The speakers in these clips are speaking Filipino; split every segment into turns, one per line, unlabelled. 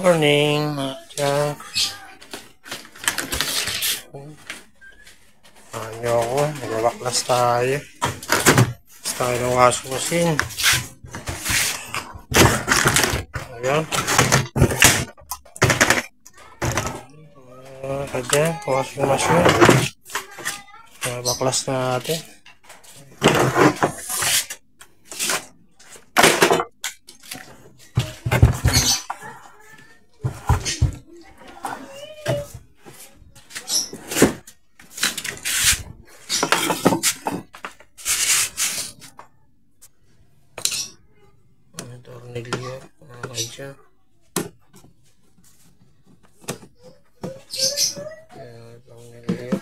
Morning, Jack. Ano ako, nagbabaklas tayo. Basta tayo ng washing machine. Ayan. Ayan, washing machine. Nagbabaklas natin. Tornilyo, ayan. Tornilyo.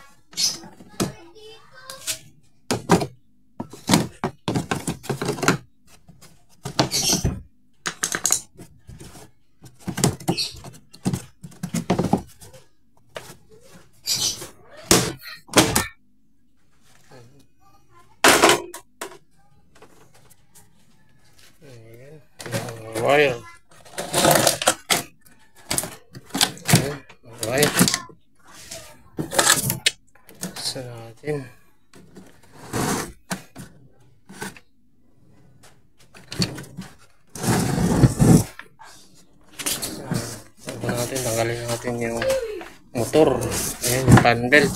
Wire. Alright. Sa natin. Tanggalin natin yung motor. Ayan, yung fan belt.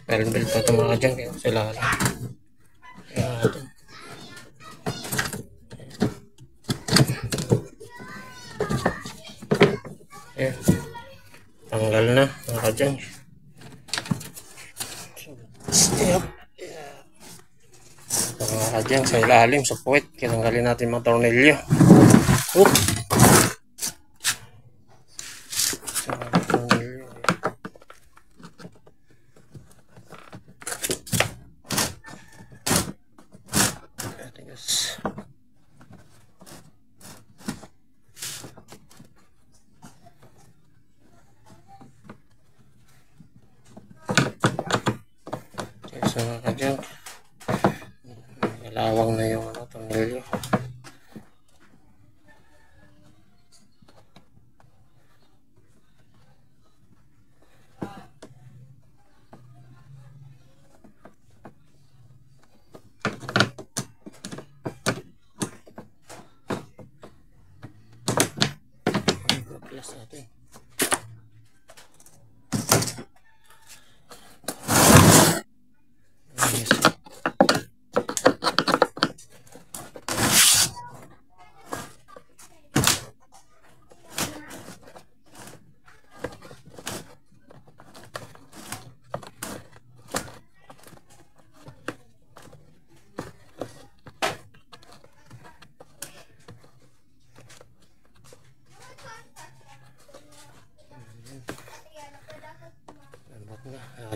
Fan belt pa ito mga dyan. Kaya sila. Ayan natin. Ayan. Tanggal na mga kadyang. Step. Mga kadyang sa ilalim sa puwet. Kinanggalin natin mga tornilyo. Oop. So mga kadyang, nalawang na yung tornilyo. Plus natin.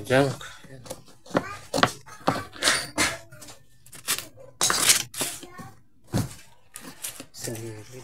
Junk. Sendiri.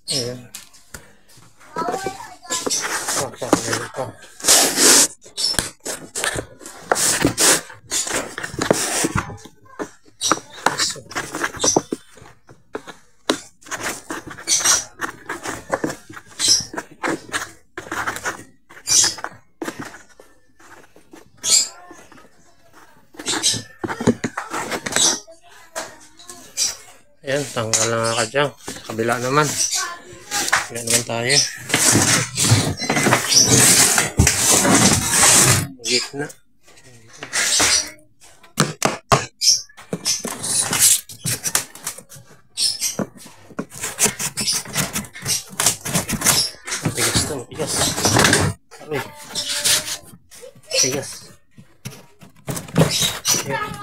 Ayan. Magkakalit ito. Ayan, tanggal na nga ka dyan. Kabila naman. Kabila naman tayo. Gitna. Matigas na, matigas. Uy. Matigas. Ayan.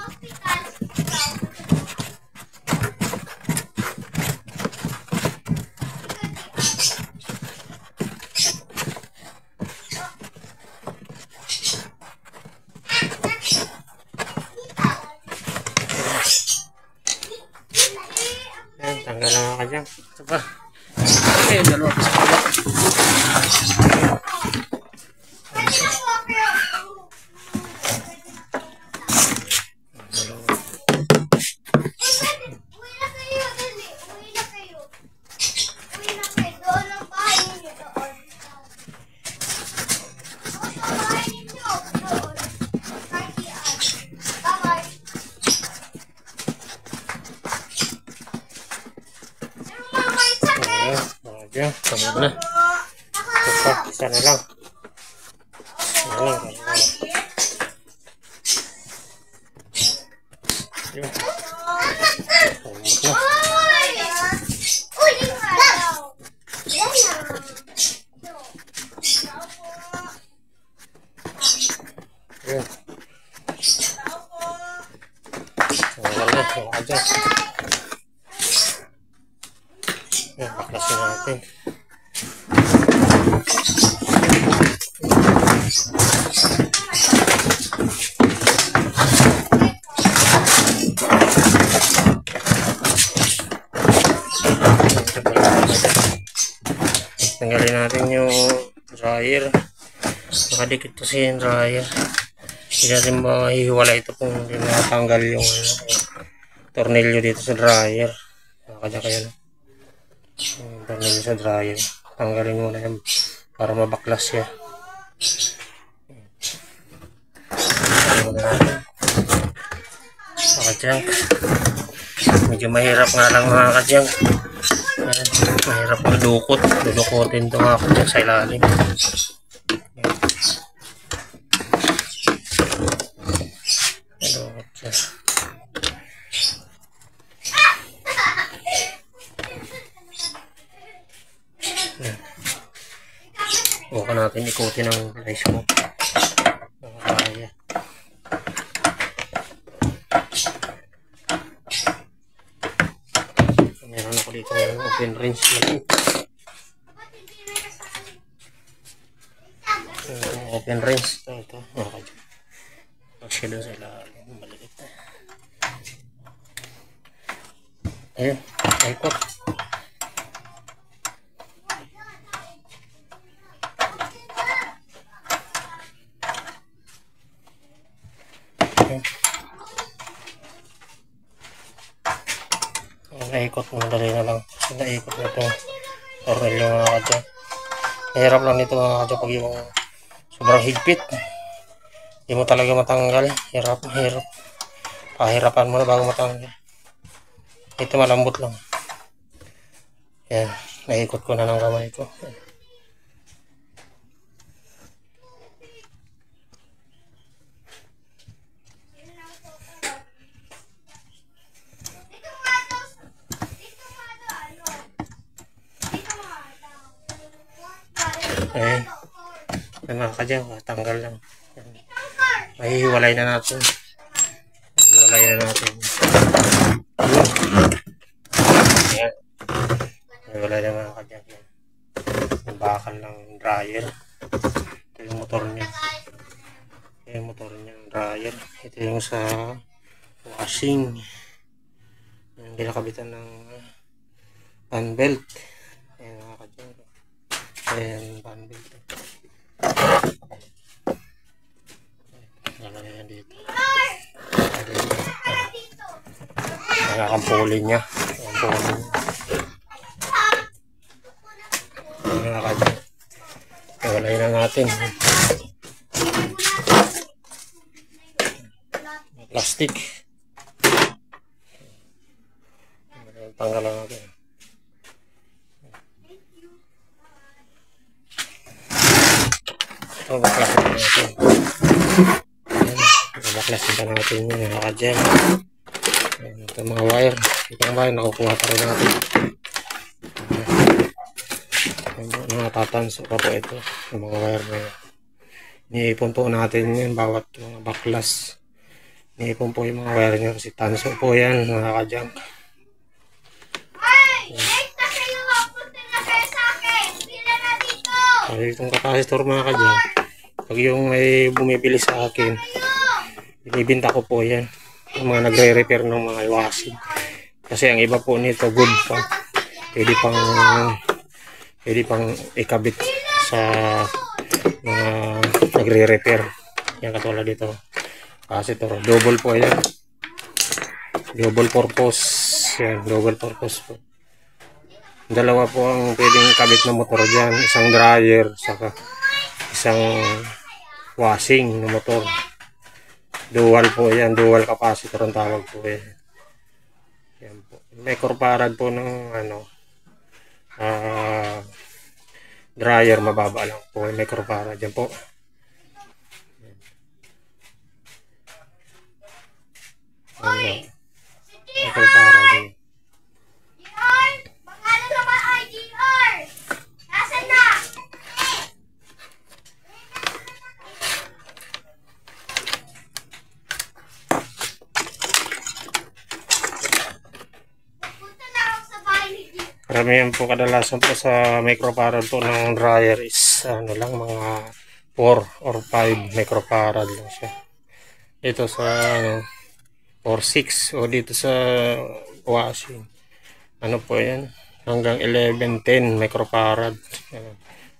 kadyang. Ito pa. Okay, dalawa pa sa kabak. Ayan, tama na. Ito pa, isa na lang. Isa na lang. Ayan. Ayan. Tama na, tama dyan. Ayan, baklasin natin. Tanggalin natin yung dryer. Nakadikit kasi yung dryer. Hindi natin mahihiwala ito kung hindi natanggal yung tornilyo dito sa dryer. Nakakadya kayo na. Yung tornilyo sa dryer. Tanggalin muna yan para mabaklas siya. Mga kadyang. Medyo mahirap nga lang mga kadyang. Ayan, mahirap magdukot. Dudukotin ito mga kadyang sa ilalim. Huwag natin ikutin ang rice mo. Kaya. Meron ako dito ng open range. Open range. Ito. Kasi doon sa ilalim. Maliit. Ayun. Ikot. Naikot mo, dali na lang. Naikot na itong tornilyo mga kadya. Mahirap lang nito mga kadya pag yung sobrang higpit. Hindi mo talaga matanggal. Hirap. Pahirapan mo na bago matanggal. Ito malambot lang. Yan. Naikot ko na ng kamay ko. Ayan. Yan mga kadya, tanggal lang. Mahihiwalay na natin. Ayan. Mahihiwalay na mga kadya. Yung bakal ng dryer. Ito yung motor niya. Ito yung motor niya ng dryer. Ito yung sa washing. Yung ginakabitan ng fan belt. Ayan mga kadya. Ayan, fan belt. Lalagay yan dito. Ayan ang puli niya. Ayan puli niya. Ayan mga kadya. Iwalay na natin. Plastic. Tanggalan natin. Ito, baklasin natin. Baklasin pa natin yun, mga kadyan. Ito mga wire. Itong wire, nakukuha pa rin natin. Natatansok pa po ito. Yung mga wire na yun. Iniipon po natin yun, bawat mga baklas. Iniipon po yung mga wire nyo kasi tanso po yan, mga kadyan. Itong kapasitor mga kadyan, pag yung may bumibili sa akin, binibinta ko po yan, yung mga nagre-repair ng mga washing, kasi ang iba po nito good pa, pwede pang ikabit sa mga nagre-repair. Yan katulad dito. Capacitor. Double po yan. Double purpose. Yan, double purpose po. Dalawa po ang pwedeng kabit na motor dyan. Isang dryer, saka isang washing na motor. Dual po yan. Dual capacitor ang tawag po yan. Yan po. Microfarad po ng dryer, mababa lang po. Microfarad. Yan po. Microfarad. Karamihan po kadalasan po sa microfarad po ng dryer is lang mga 4 or 5 microfarad lang siya. Ito sa or 6 o dito sa washing. Po yan? Hanggang 11, 10 microfarad.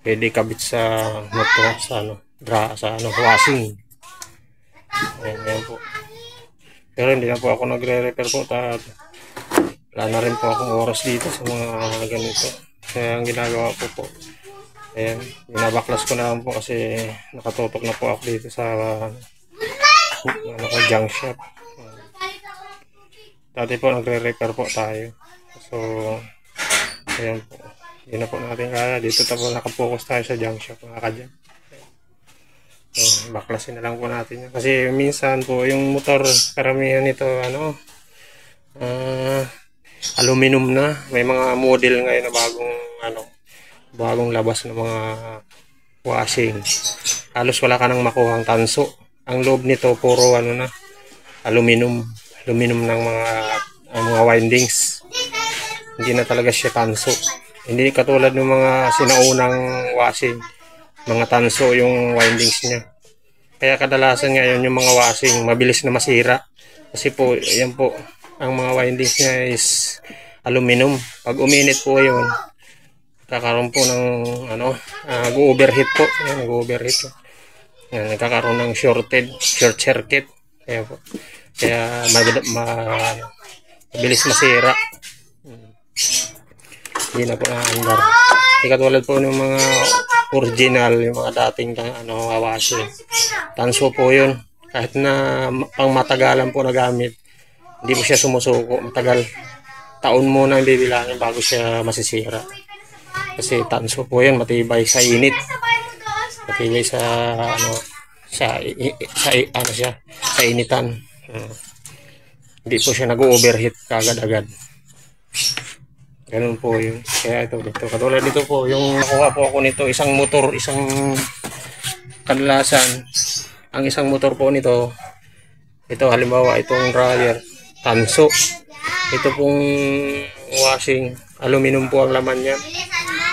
Pwede kabit sa motor sa washing. Ayan po. Pero hindi na po ako nagre-repair po. Wala na rin po akong oras dito sa mga ganito. Kaya ang ginagawa po, ayan, binabaklas ko na lang po kasi nakatutok na po ako dito sa junk shop. Dati po nagre-repair po tayo. So, ayan po. Hindi na po natin kaya. Dito tapo nakapokus tayo sa junk shop, mga kadyan. So, baklasin na lang po natin yan. Kasi minsan po yung motor, karamihan nito, aluminum na. May mga model ngayon na bagong labas ng mga washing. Halos wala ka nang makuhang tanso. Ang loob nito puro aluminum ng mga windings. Hindi na talaga siya tanso. Hindi katulad ng mga sinaunang washing. Mga tanso yung windings niya. Kaya kadalasan ngayon yung mga washing mabilis na masira. Kasi po, yan po, ang mga windings niya is aluminum. Pag uminit po yun, kakaroon po ng nag-overheat po. Ayan, nag-overheat po. Ayan, nagkakaroon ng short circuit. Ayan po. Kaya mabilis masira. Hindi na po naandar. Hindi katulad po ng mga original, yung mga dating washing. Tanso po yun. Kahit na pang matagalan po na gamit, hindi po siya sumusuko. Matagal. Taon muna ang bibilangin bago siya masisira. Kasi tanso po yan, matibay sa init. Matibay sa sa initan. Hindi po siya nag-overheat kagad-agad. Ganun po yun. Kaya ito dito. Katulad dito po, yung nakuha po ako nito, isang motor, kadalasan, ang isang motor po nito, ito halimbawa itong dryer, tanso. Ito pong washing, aluminum po ang laman niya.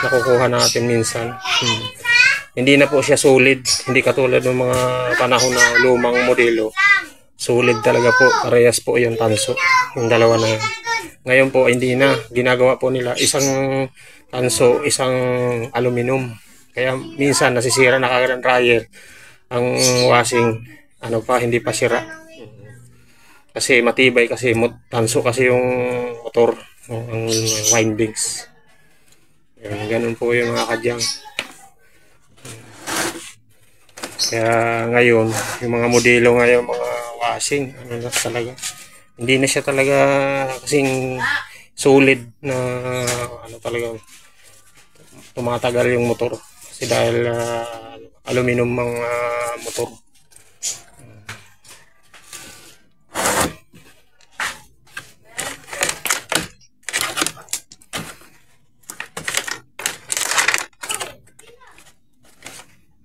Nakukuha natin minsan. Hindi na po siya solid. Hindi katulad ng mga panahon na lumang modelo. Solid talaga po. Parehas po yung tanso. Yung dalawa na yan. Ngayon po, hindi na. Ginagawa po nila isang tanso, isang aluminum. Kaya minsan nasisira na kagad ang dryer. Ang washing, hindi pa sira. Kasi matibay kasi tanso kasi yung motor, ang windings. Ganun po yung mga kadyang. Kaya ngayon, yung mga modelo ngayon, mga washing, talaga. Hindi na siya talaga kasing solid na talaga tumatagal yung motor. Kasi dahil aluminum ang motor.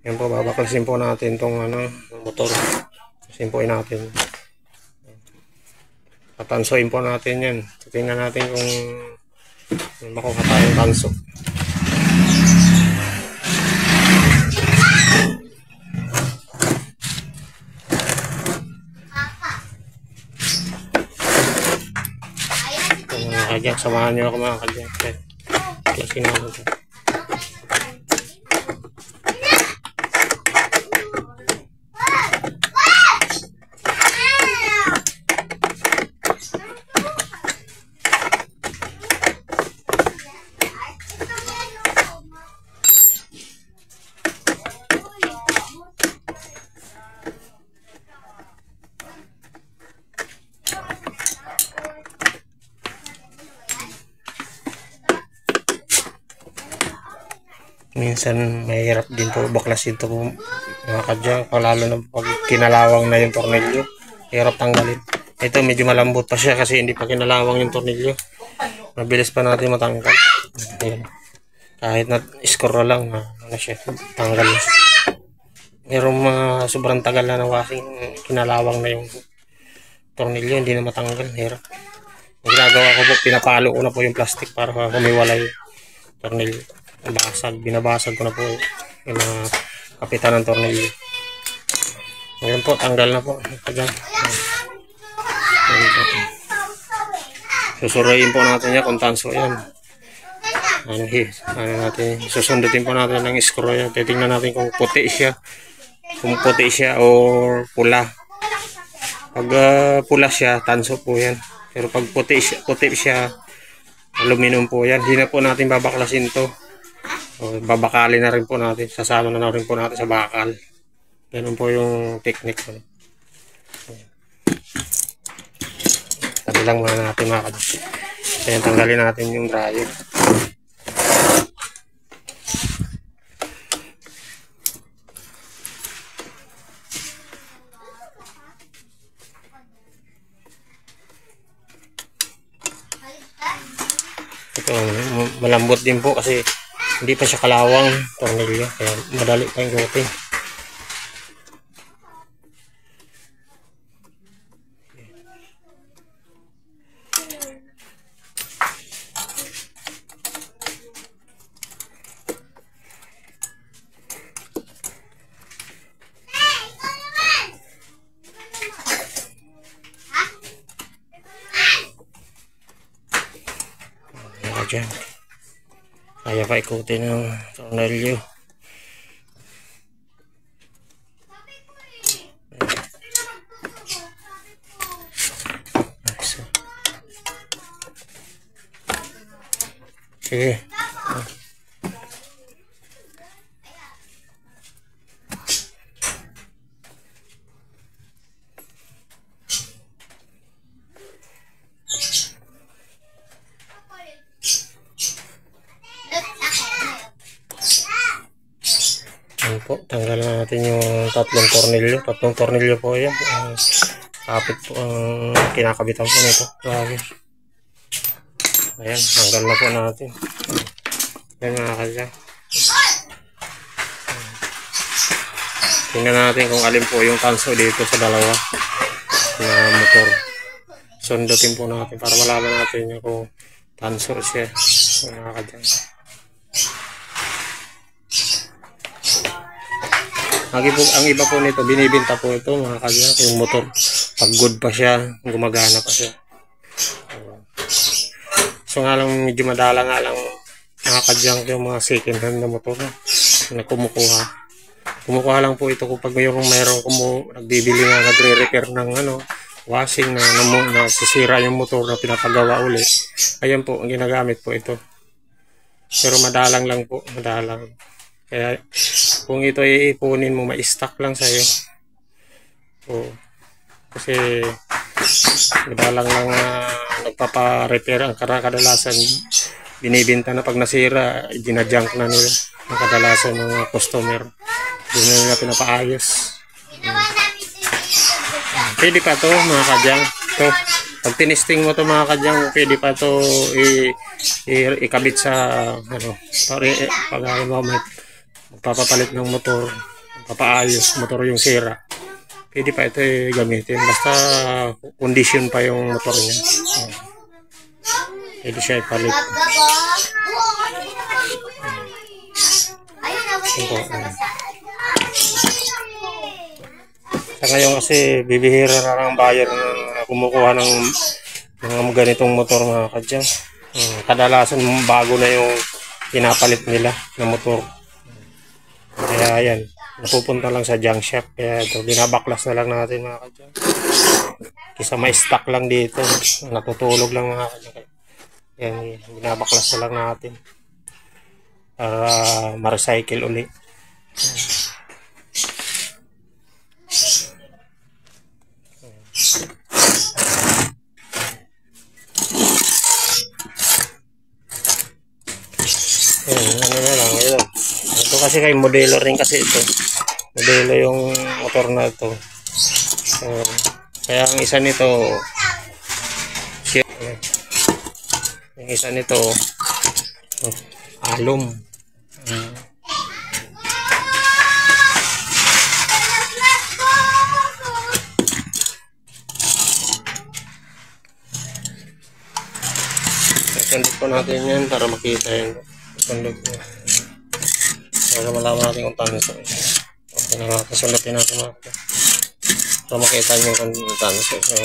Yan po, babaklasin po natin itong motor. Simpuin natin. Tatansoin po natin yan. Tingnan natin kung makuha tayong tanso. Mga kadyak, samahan nyo ako mga kadyak. baklasin natin ito. Minsan mahirap din po baklasin ito po mga kadyang, lalo na pag kinalawang na yung tornilyo, hirap tanggalin. Ito medyo malambot pa siya kasi hindi pa kinalawang yung tornilyo, mabilis pa natin matanggal. Ayan. Kahit na screw lang ano siya, tanggal na siya. Merong sobrang tagal na ng washing, kinalawang na yung tornilyo, hindi na matanggal, hirap. Ang ginagawa ko po, pinapalo ko na po yung plastic para kumiwala yung tornilyo. Binabasag ko na po yung kapitan ng tornilyo. Ngayon po, tanggal na po. Susurayin po natin yan kung tanso yan. Susundutin po natin ng screw yan. Titingnan natin kung puti siya. Kung puti siya o pula. Pag pula siya, tanso po yan. Pero pag puti siya, aluminum po yan. Hindi na po natin babaklasin to. O, babakalin na rin po natin. Sasama na rin po natin sa bakal. Ganun po yung technique. Tabi lang muna natin mga kadyo. Kaya tanggalin natin yung dryer. Ito, malambot din po kasi hindi pa siya kalawang tornilyo, kaya madali pa yung gutin. Ayan, kaya pa ikutin ng tornilyo. Sige. Ayan po, tanggalan natin yung tatlong tornilyo po yan. Kapit po ang kinakabitan po nito. Ayan, tanggal na po natin. Ayan mga kadyang. Tingnan natin kung alin po yung tanso dito sa dalawa na motor. Sundutin po natin para malaman natin kung tanso siya. Mga kadyang. Ang iba po nito, binibinta po ito mga kadyang, yung motor. Pag good pa siya, gumagana pa siya. So nga lang, medyo madala nga lang mga kadyang yung mga second hand na motor na kumukuha. Kumukuha lang po ito kapag mayroong nagbibili nga, nagre-repair ng washing na nasisira yung motor na pinapagawa uli. Ayan po, ang ginagamit po ito. Pero madalang lang po, madalang. Kaya kung ito iipunin mo, ma-stock lang sa'yo. So, kasi madalang lang nagpapa-repair ang kadalasan. Binibinta na pag nasira, ginajunk na nila ang kadalasan ng mga customer. Hindi na nila pinapaayos. Pwede pa to mga kadyang. To, pag tinisting mo to mga kadyang, pwede pa to ikabit sa pag mo magpapapalit ng motor, papaayos motor yung sira. Pwede pa ito gamitin basta condition pa yung motor niya. Pwede siya ipalit. Sa ngayon kasi bibihira na lang buyer na kumukuha ng mga ganitong motor mga kadyang. Kadalasan bago na yung pinapalit nila na motor. Kaya yan, napupunta lang sa junk shop. Kaya ito, binabaklas na lang natin mga kadyang. Kisa may stock lang dito, natutulog lang mga kadyang. Yan, binabaklas na lang natin para ma-recycle ulit. Ano na lang ito. Ito kasi kay modelo rin kasi ito. Modelo yung motor na ito. So, kaya ang isa nito yung isa nito alum. Sundot po natin yan para makita yun. Sundot po. Para malaman natin kung tanso. Okay na nga. Sundutin natin mga kapatid. Para makita nyo kung tanso. So,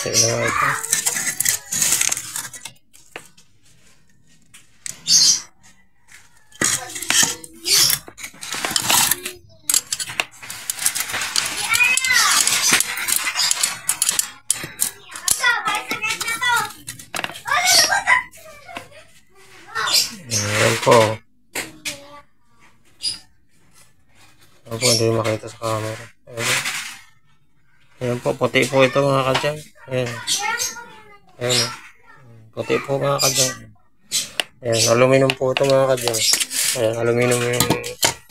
sige na nga ito. Ayan po. Ayan po, hindi makita sa camera. Ayan. Ayan po, puti po ito mga kadyang. Ayan. Ayan. Puti po mga kadyang. Ayan, aluminum po ito mga kadyang. Ayan,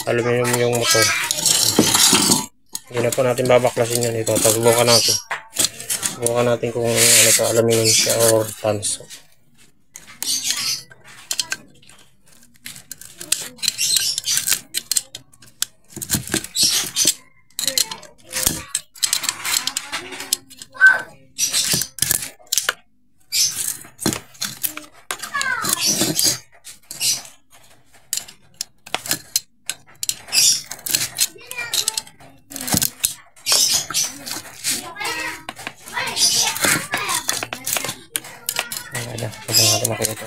aluminum yung motor. Hindi na po natin babaklasin yan ito. Subukan natin. Subukan natin kung ano sa aluminum siya or tanso. Ayan, subukan natin makita.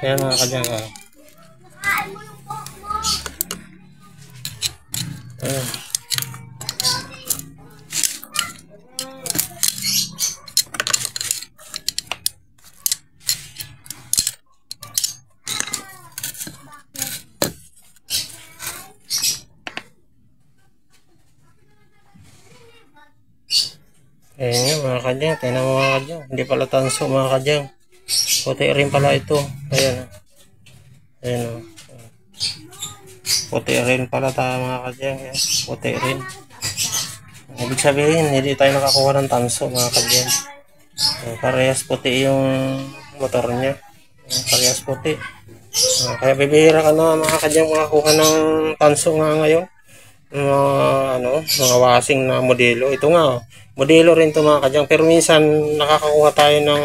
Ayan mga kadyang. Ayan. Ayan nga mga kadyang. Tingnan mo mga kadyang. Hindi pala tanso mga kadyang. Puti rin pala ito. Ayan. Ayan o. Puti rin pala tayo mga kadyang. Puti rin. Ibig sabihin, hindi tayo nakakuha ng tanso mga kadyang. Parehas puti yung motor niya. Parehas puti. Kaya bibihira ka na mga kadyang makakuha ng tanso nga ngayon. Mga wasing na modelo. Ito nga, modelo rin ito mga kadyang. Pero minsan nakakakuha tayo ng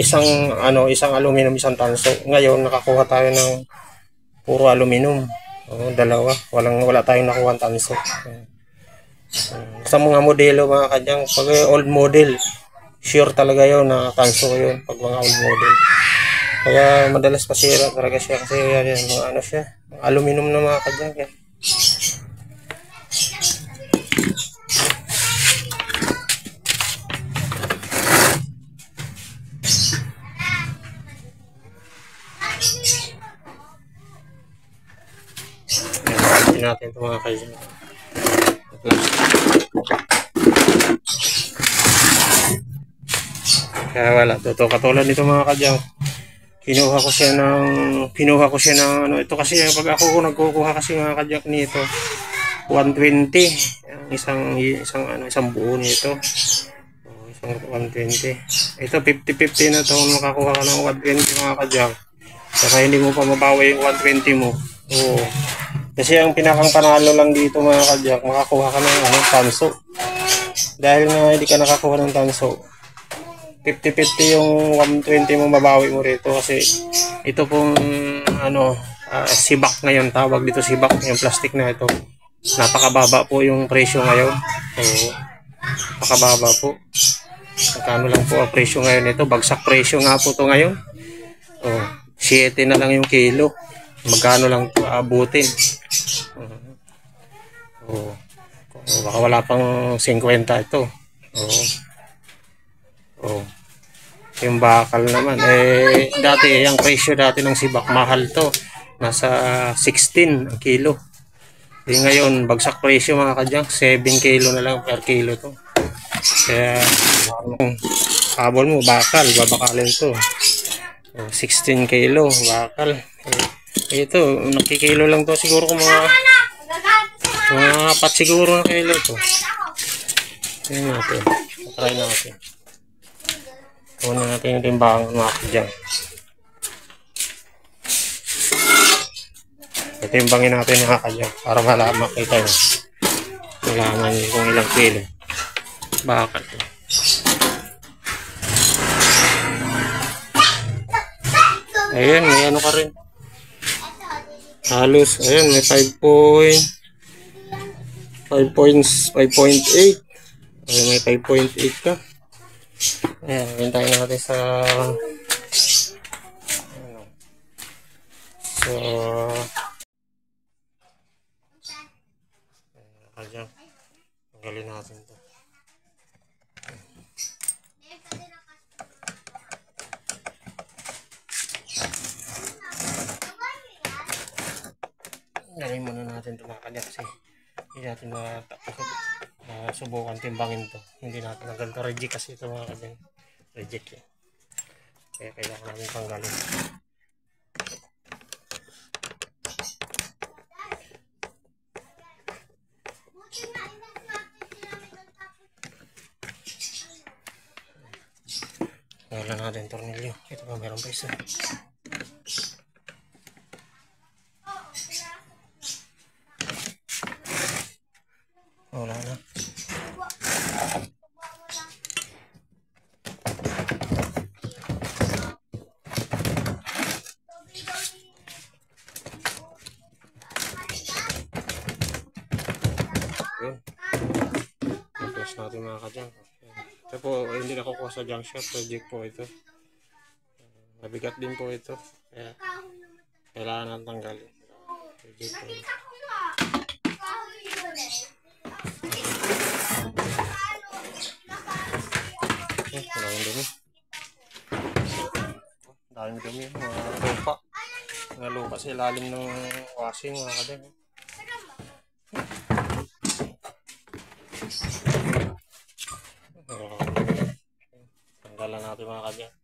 isang aluminum, isang tanso. Ngayon nakakuha tayo ng puro aluminum. Dalawa. Wala tayong nakuha ng tanso. Sa mga modelo mga kadyang, pag old model, sure talaga yun na tanso yun pag mga old model. Kaya madalas pasira talaga siya kasi yan, siya, aluminum na mga kadyang. Yan. Natin ito mga kadyang. Kaya wala to katulad nito mga kadyang. Kinuha ko siya ng ito kasi pag ako nagkukuha kasi mga kadyang nito, 120. Isang buo nito. Isang 120. Ito 50-50 na to. Makakuha ka ng 120 mga kadyang. Saka hindi mo pa mabawi yung 120 mo. Oo. Kasi ang pinakang panalo lang dito mga kadyang, makakuha ka ng tanso. Dahil nga hindi ka nakakuha ng tanso, 50-50 yung 120 mo mabawi mo rito. Kasi ito pong sibak ngayon, tawag dito sibak, yung plastic na ito. Napakababa po yung presyo ngayon. Oo. Napakababa po. Magkano lang po ang presyo ngayon ito? Bagsak presyo nga po to ngayon. Oh, 7 na lang yung kilo. Magkano lang po abutin? Oh. Baka wala pang 50 ito. Oh. Oh. Yung bakal naman dati yung presyo dati ng sibak mahal to. Nasa 16 ang kilo. Ngayon bagsak presyo mga kadyang, 7 kilo na lang per kilo to. Kaya habol mo bakal, babakalin to. 16 kilo bakal. Ito nakikilo lang to siguro kung mga 4 siguro na kilo to. Tingnan natin. Try natin. Kunin natin yung timbangan mga kadyang. Timbangin natin mga kadyang para makita nyo. Malaman nyo kung ilang kilo. Bakal. Ayan, may ano ka rin. Halos, ayan, may 5.8. Ayan, may 5.8 ka. Ayan, hintayin natin sa kadyang. Tanggalin natin ito. Tanggalin muna natin ito mga kadyang kasi hindi natin subukan timbangin ito. Hindi natin na ganito reject kasi ito mga kadyang. Reject yan. Kaya kailangan natin tanggalin. Wala natin tornilyo. Ito pa meron pa isa. Wala na. Yun. I-press natin mga kadyang. Ito po, hindi nakukuha sa junk shop project po ito. Nabigat din po ito. Kaya kailangan natin tanggalin. Project po ito. Daming dumi. Daming dumi. Mga lupa. Mga lupa sa ilalim ng washing mga kadyang. Tanggalan natin mga kadyang.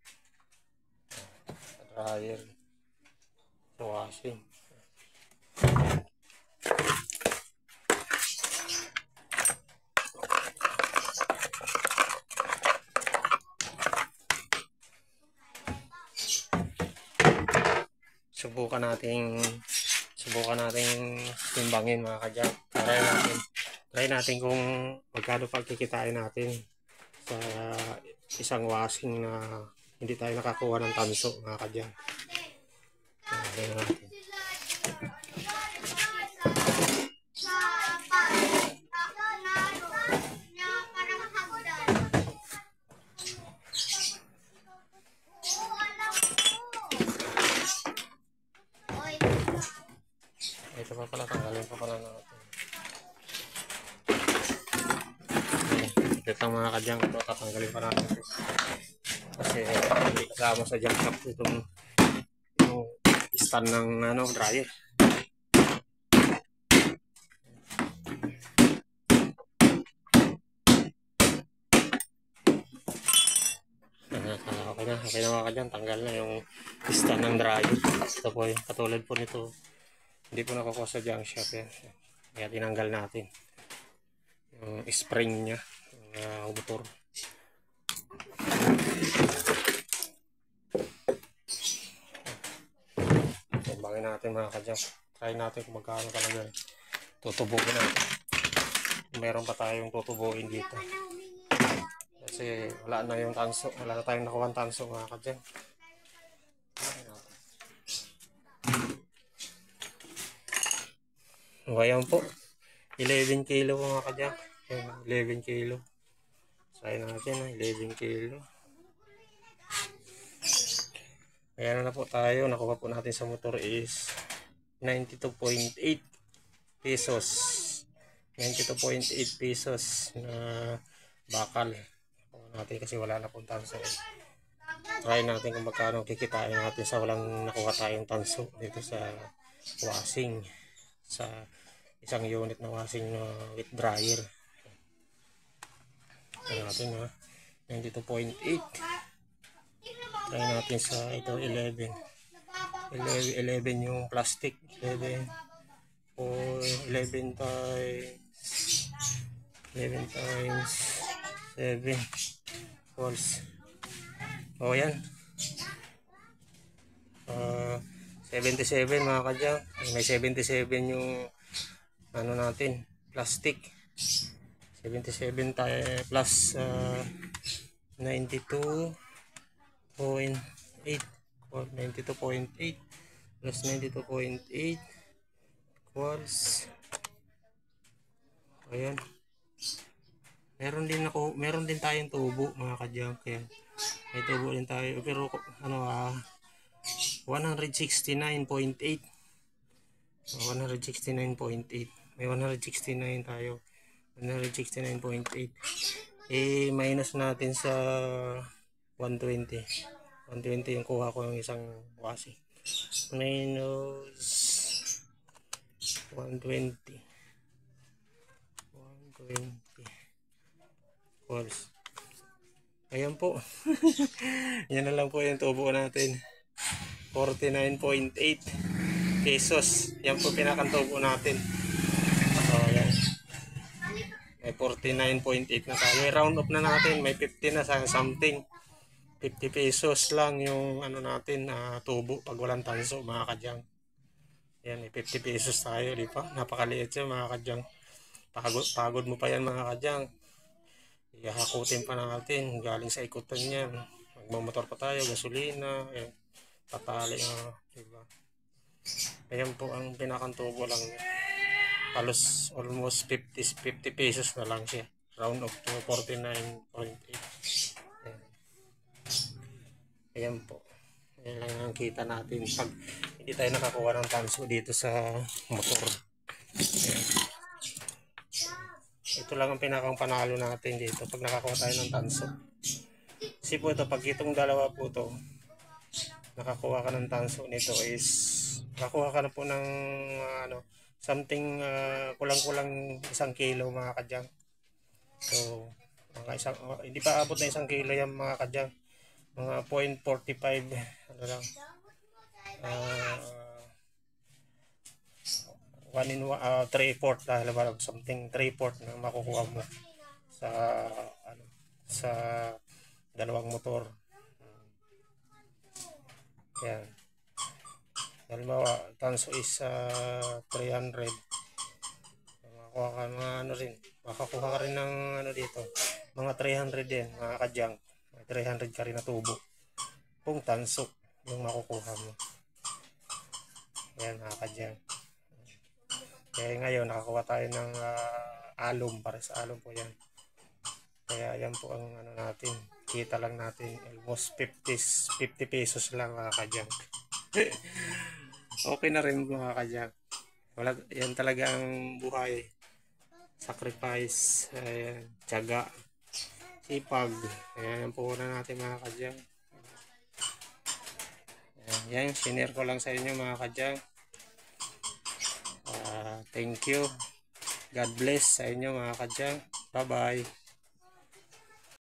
Dryer. Sa washing. Subukan nating timbangin mga kadyang. Try natin kung magkano pagkikitain natin sa isang washing na hindi tayo nakakuha ng tanso mga kadyang. Try natin. Ito pa pala, tanggalin pa pala natin. Ito mga kadyang, ito tatanggalin pa natin. Kasi hindi kasama sa junk shop itong stand ng dryer. Okay na mga kadyang, tanggal na yung stand ng dryer. Ito po yung katulad po nito. Hindi po nakukuha sa junk shop yan. Kaya tinanggal natin yung spring niya, yung motor. Timbangin natin mga kadyang. Try natin kung magkano talaga. Tutubuin natin. Meron pa tayong tutubuin dito. Kasi wala na yung tanso. Wala na tayong nakuha ng tanso mga kadyang. O ayan po. 11 kilo mga kadyang. 11 kilo. Try natin 11 kilo. Ayan na po tayo. Nakuha po natin sa motor is 92.8 pesos. 92.8 pesos na bakal. Nakuha natin kasi wala na pong tanso. Try natin kung magkano kikitain natin sa walang nakuha tayong tanso dito sa washing. Sa isang unit na washing with dryer. Try natin 92.8. Try natin sa ito 11 yung plastic 11 o 11 times 7 equals yan 77 mga kadyang. May 77 yung ano natin plastic 77 plus 92.8 or 92.8 plus 92.8 equals ayan. Meron din tayong tubo mga kadyang. Kaya may tubo din tayo pero ano 169.8 may 169 tayo 169.8 minus natin sa 120 yung kuha ko yung isang washing minus 120 equals ayan po. Yan na lang po yung tubo natin 49.8 pesos. Yan po pinakantubo natin. So yan may 49.8 na tayo. May round up na natin. May 50 na sa something. 50 pesos lang yung ano natin tubo pag walang tanso mga kadyang. Yan, may 50 pesos tayo, di pa? Napakaliit siya mga kadyang. Pagod mo pa yan mga kadyang. Ihahakutin pa natin. Galing sa ikutan yan. Magmamotor pa tayo, gasolina, tatali diba? Ayan po ang pinakantubo lang niya. Halos almost 50 pesos na lang siya. Round up to 49.8. Ayan po. Ayan lang ang kita natin pag hindi tayo nakakuha ng tanso dito sa motor. Ayan. Ito lang ang pinakang panalo natin dito pag nakakuha tayo ng tanso. Kasi po ito, pag itong dalawa po ito, nakakuha ka ng tanso nito is nakakuha ka na po ng something kulang-kulang 1 kilo mga kadyang. So hindi pa abot na 1 kilo yan mga kadyang, mga 0.45 ano lang 3/4 dahil something 3/4 na makukuha mo sa dalawang motor. Yan. Halimbawa, tanso is 300. Makakuha ka makakuha ka rin ng dito. Mga 300 din, mga kadyang. May 300 ka rin na tubo. Kung tanso yung makukuha mo. Yan mga kadyang. Kaya ngayon, nakakuha tayo ng alum. Para sa alum po yan. Kaya yan po ang natin. Kita lang natin. Almost 50 pesos lang mga kadyang. Okay na rin mga kadyang. Yan talaga ang buhay. Sacrifice, tiyaga, sipag. Ayan po na natin mga kadyang. Yan, sinare ko lang sa inyo mga kadyang. Thank you. God bless sa inyo mga kadyang. Bye bye.